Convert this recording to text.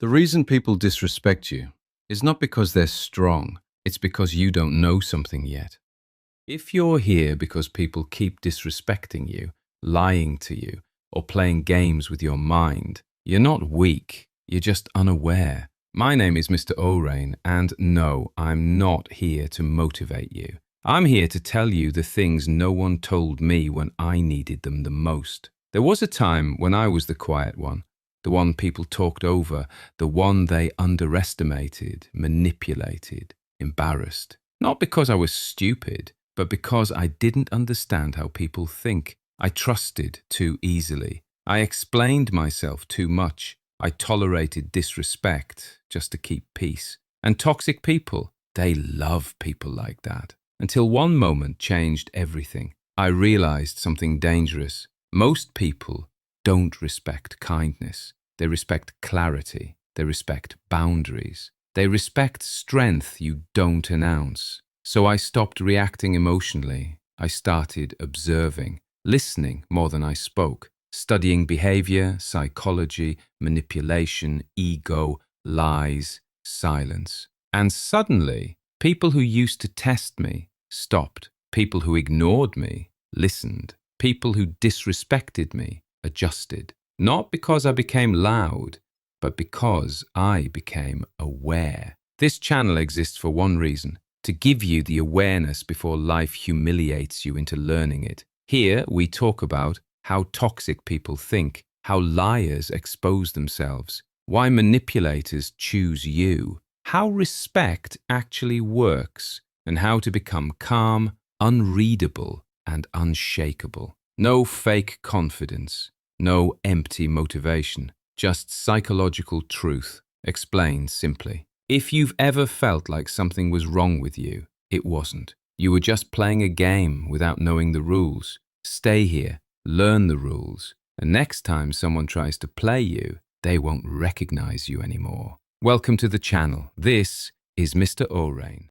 The reason people disrespect you is not because they're strong, it's because you don't know something yet. If you're here because people keep disrespecting you, lying to you, or playing games with your mind, you're not weak, you're just unaware. My name is Mr. Oreyn, and no, I'm not here to motivate you. I'm here to tell you the things no one told me when I needed them the most. There was a time when I was the quiet one, the one people talked over, the one they underestimated, manipulated, embarrassed. Not because I was stupid, but because I didn't understand how people think. I trusted too easily. I explained myself too much. I tolerated disrespect just to keep peace. And toxic people, they love people like that. Until one moment changed everything. I realized something dangerous. Most people don't respect kindness. They respect clarity. They respect boundaries. They respect strength you don't announce. So I stopped reacting emotionally. I started observing, listening more than I spoke, studying behavior, psychology, manipulation, ego, lies, silence. And suddenly, people who used to test me stopped. People who ignored me listened. People who disrespected me adjusted. Not because I became loud, but because I became aware. This channel exists for one reason: to give you the awareness before life humiliates you into learning it. Here, we talk about how toxic people think, how liars expose themselves, why manipulators choose you, how respect actually works, and how to become calm, unreadable, and unshakable. No fake confidence, no empty motivation, just psychological truth, explained simply. If you've ever felt like something was wrong with you, it wasn't. You were just playing a game without knowing the rules. Stay here, learn the rules, and next time someone tries to play you, they won't recognize you anymore. Welcome to the channel. This is Mr. Oreyn.